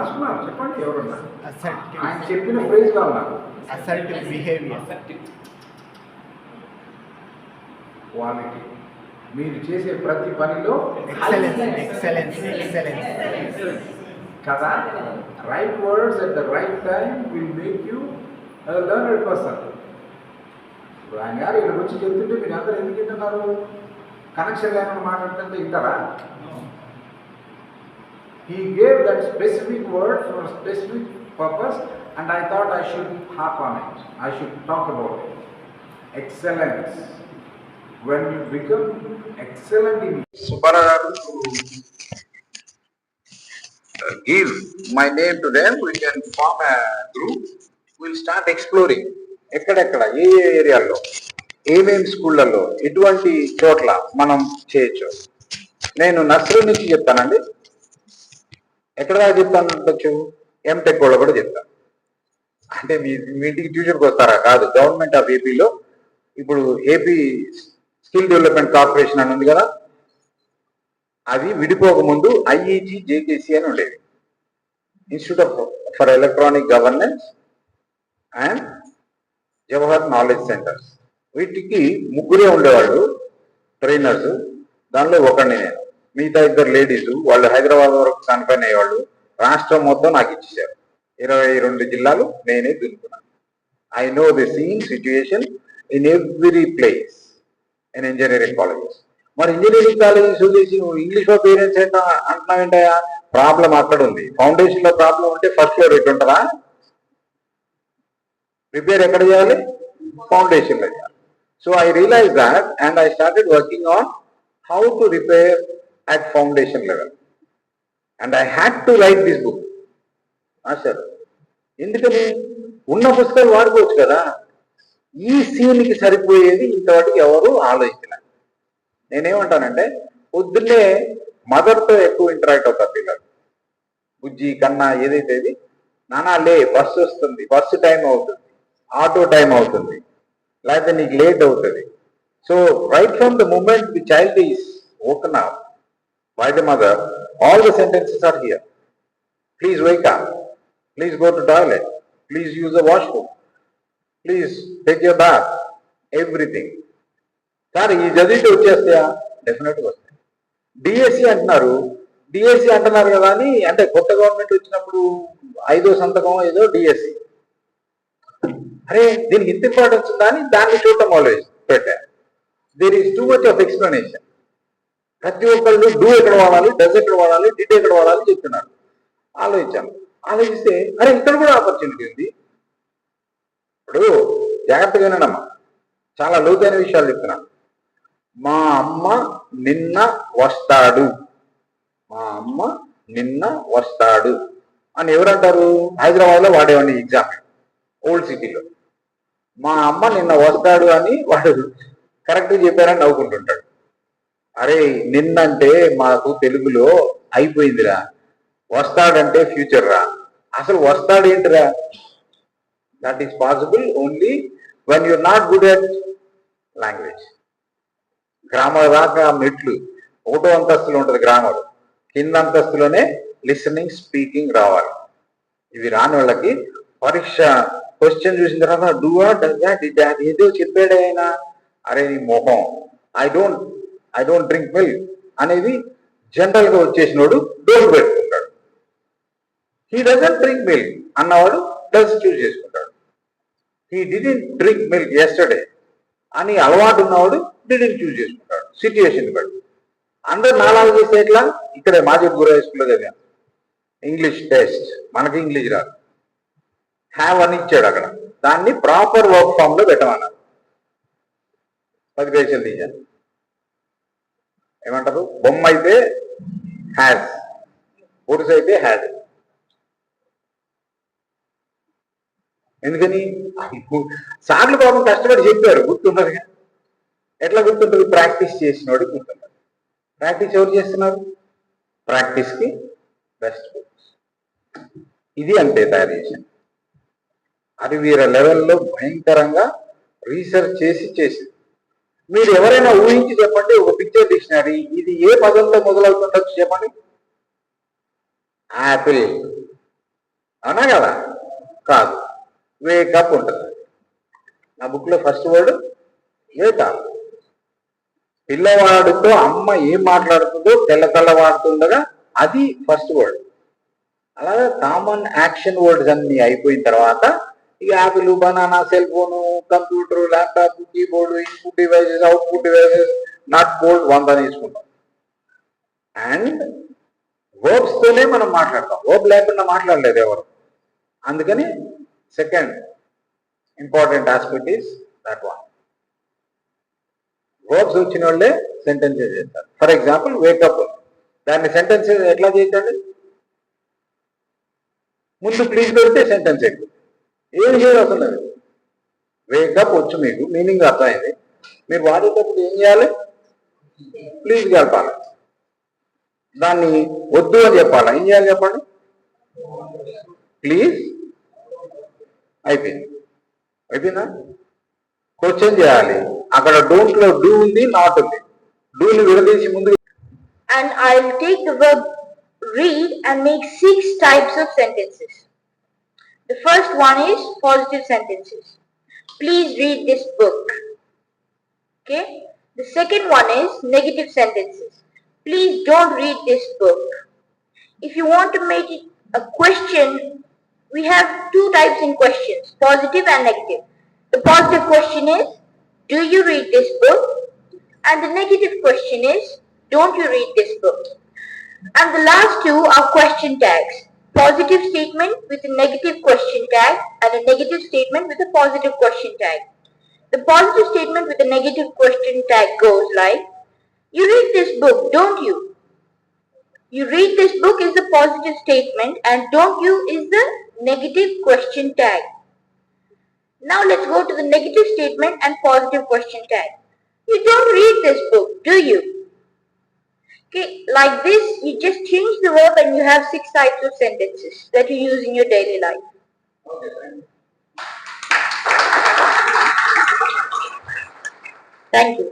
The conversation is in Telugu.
రాసుకున్నారు, చెప్పండి ఎవరన్నా. Assertive. ఆయన చెప్పిన ఫ్రేజ్ కావాలి నాకు. Assertive behavior. క్వాలిటీ. మీరు చేసే ప్రతి పనిలో Excellence. కదా, right words at the right time will make you learned person. ఇప్పుడు ఆయన గారు ఇక్కడ వచ్చి చెప్తుంటే మీరు అందరూ ఎందుకు వింటున్నారు? కనెక్షన్ లేకుండా మాట్లాడుతుంటే వింటారా? He gave that specific word for a specific purpose, and I thought I should harp on it. I should talk about it. Excellence. When you become excellent in Subbara to give my name to them, we can form a group. We'll start exploring. ఎక్కడెక్కడ ఏ ఏరియాల్లో ఏమేమి స్కూళ్ళల్లో ఎటువంటి చోట్ల మనం చేయొచ్చు. నేను నర్సరీ నుంచి చెప్తానండి. ఎక్కడ దాకా చెప్తాను అనొచ్చు, ఎంటెక్ వాళ్ళు కూడా చెప్తాను. అంటే మీ ఇంటికి ట్యూషన్కి వస్తారా? కాదు. గవర్నమెంట్ ఆఫ్ ఏపీలో ఇప్పుడు ఏపీ స్కిల్ డెవలప్మెంట్ కార్పొరేషన్ అని ఉంది కదా, అది విడిపోక ముందు ఐఈజీ జేకేసి అని ఉండేది, institute for electronic governance and Jawahar knowledge centres. వీటికి ముగ్గురే ఉండేవాళ్ళు ట్రైనర్స్. దానిలో ఒకరిని నేను, మిగతా ఇద్దరు లేడీస్. వాళ్ళు హైదరాబాద్ వరకు కన్ఫైన్ అయ్యేవాళ్ళు. రాష్ట్రం మొత్తం నాకు ఇచ్చేసారు. 22 జిల్లాలు నేనే దున్నుకున్నాను. I know the scene situation in every place in engineering colleges. మరి ఇంజనీరింగ్ కాలేజెస్ చూసేసి ఇంగ్లీష్ లో పేరెంట్స్ ఏంటో అంటున్నావేంటయా? ప్రాబ్లం అక్కడ ఉంది. ఫౌండేషన్ లో ప్రాబ్లం ఉంటే ఫస్ట్ ఫ్లోర్ ఎట్టుంటారా? రిపేర్ ఎక్కడ చేయాలి? ఫౌండేషన్ లో చేయాలి. So I realise that and I started working on how to repair at foundation level. And I had to write this book. Sir ఎందుకని? ఉన్న పుస్తకాలు వాడుకోవచ్చు కదా. ఈ సీన్కి సరిపోయేది ఇంతవాటికి ఎవరు ఆలోచించలేదు. నేనేమంటానంటే, పొద్దున్నే మదర్తో ఎక్కువ ఇంటరాక్ట్ అవుతారు పిల్లలు. బుజ్జి కన్నా ఏదైతే ఇది, నానా లే, బస్సు వస్తుంది, బస్సు టైం అవుతుంది, ఆటో టైం అవుతుంది, లేకపోతే నీకు లేట్ అవుతుంది. So right from the moment the child is woken up by the mother, all the sentences are here. Please wake up. Please go to toilet. Please use the washroom. Please take your bath. Everything. కానీ ఈ చదివితే వచ్చేస్తాయా? డెఫినెట్గా వస్తాయి. డిఎస్సి అంటున్నారు. డిఎస్సి అంటున్నారు కదా అని, అంటే కొత్త గవర్నమెంట్ వచ్చినప్పుడు 5వ సంతకం ఏదో డిఎస్సి. అరే దీనికి ఇంత ఇంపార్టెన్స్ ఉందా అని దాన్ని చూడటం ఆలోచి పెట్టారు. There is too much of explanation. ప్రతి ఒక్కళ్ళు డూ ఎక్కడ వాడాలి, డస్ ఎక్కడ వాడాలి, డిడ్ ఎక్కడ వాడాలి చెప్తున్నారు. ఆలోచిస్తే అరే ఇక్కడ కూడా ఆపర్చునిటీ ఉంది. ఇప్పుడు జాగ్రత్తగా వినమ్మా, చాలా లోతైన విషయాలు చెప్తున్నాను. మా అమ్మ నిన్న వస్తాడు, మా అమ్మ నిన్న వస్తాడు అని ఎవరంటారు? హైదరాబాద్లో వాడేవాడిని ఎగ్జామ్, ఓల్డ్ సిటీలో. మా అమ్మ నిన్న వస్తాడు అని వాడు కరెక్ట్గా చెప్పారని నవ్వుకుంటుంటాడు. అరే నిన్నంటే మాకు తెలుగులో అయిపోయిందిరా, వస్తాడంటే ఫ్యూచర్ రా. అసలు వస్తాడు ఏంటిరా? That is possible only when you're not good at language. Grammar దాకా మెట్లు, 1వ అంతస్తులో ఉంటుంది గ్రామర్, కింద అంతస్తులోనే లిసనింగ్ స్పీకింగ్ రావాలి. ఇవి రాని వాళ్ళకి పరీక్ష క్వశ్చన్ చూసిన తర్వాత డూవా డస్ ఏదో చెప్పాడే అయినా, అరే నీ మొహం, ఐ డోంట్ డ్రింక్ మిల్క్ అనేది జనరల్ గా వచ్చేసినోడు డోంట్ పెట్టుకుంటాడు. హీ డజంట్ డ్రింక్ మిల్క్ అన్నవాడు డస్ చూస్ చేసుకుంటాడు. He didn't drink milk yesterday అని అలవాటు ఉన్నవాడు డిడెంట్ చూస్ చేసుకుంటాడు సిచ్యుయేషన్ బట్టి. అందరు నాలాగా చేస్తే ఎట్లా? ఇక్కడే మాజీ గురు హై స్కూల్లో చదివాను. ఇంగ్లీష్ టెస్ట్, మనకి ఇంగ్లీష్ రాదు, హ్యావ్ అని ఇచ్చాడు అక్కడ. దాన్ని ప్రాపర్ వర్క్ ఫామ్ లో పెట్టమన్నారు. 10 పైసలు తీశాను. ఏమంటారు? బొమ్మ అయితే హ్యాజ్, పురుష అయితే హ్యాడ్. ఎందుకని? సార్లు పాపం కష్టపడి చెప్పారు, గుర్తుండదు. ఎట్లా గుర్తుంటుంది? ప్రాక్టీస్ చేసినోడు గుర్తుంటుంది. ప్రాక్టీస్ ఎవరు చేస్తున్నారు? ప్రాక్టీస్కి బెస్ట్ బుక్స్. ఇది అంతే తయారు చేశాను. అది వీరి లెవెల్లో భయంకరంగా రీసెర్చ్ చేసి మీరు ఎవరైనా ఊహించి చెప్పండి, ఒక పిక్చర్ డిక్షనరీ ఇది ఏ పదంలో మొదలవుతుండొచ్చు చెప్పండి? యాపిల్, అవునా కదా? కాదు. వేకప్ ఉంటుంది. నా బుక్లో ఫస్ట్ వర్డ్ వేకప్. పిల్లవాడితో అమ్మ ఏం మాట్లాడుతుందో తెల్లవాడుతుండగా అది ఫస్ట్ వర్డ్. అలాగే కామన్ యాక్షన్ వర్డ్స్ అన్ని అయిపోయిన తర్వాత ఇక Apple, banana, cell phone, computer, laptop, keyboard, input devices, output devices, not board 100 తీసుకుంటాం. అండ్ వర్బ్స్ తోనే మనం మాట్లాడతాం. వర్బ్ లేకుండా మాట్లాడలేదు ఎవరు. అందుకని second important aspect is that one. Verbs వచ్చిన వాళ్ళే సెంటెన్సెస్ చేస్తారు. ఫర్ ఎగ్జాంపుల్ వేకప్, దాన్ని సెంటెన్సెస్ ఎట్లా చేయండి? ముందు ప్లీజ్ పెడితే సెంటెన్స్ ఎక్కువ. ఏం చేయరు అసలు. వేకప్ వచ్చు, మీకు మీనింగ్ అర్థమైంది. మీరు వాడేటప్పుడు ఏం చేయాలి? ప్లీజ్ కలపాలి. దాన్ని వద్దు అని చెప్పాలి. ఏం చేయాలి చెప్పండి? ప్లీజ్. అయిపోయిందా? క్వశ్చన్ చేయాలి. అక్కడ డోంట్ లో డూ ఉంది, నాట్ ఉంది. డూని విడదీసి ముందు. And I'll take the verb read and make 6 types of sentences. The first one is positive sentences. Please read this book. Okay. The second one is negative sentences. Please don't read this book. If you want to make it a question, we have 2 types in questions, positive and negative. The positive question is, do you read this book? And the negative question is, don't you read this book? And the last 2 are question tags. Positive statement with a negative question tag and a negative statement with a positive question tag. The positive statement with a negative question tag goes like, you read this book, don't you? You read this book is the positive statement and don't you is the negative question tag. Now let's go to the negative statement and positive question tag. You don't read this book, do you? Okay, like this, you just change the verb and you have 6 types of sentences that you use in your daily life. Okay, thank you. Thank you.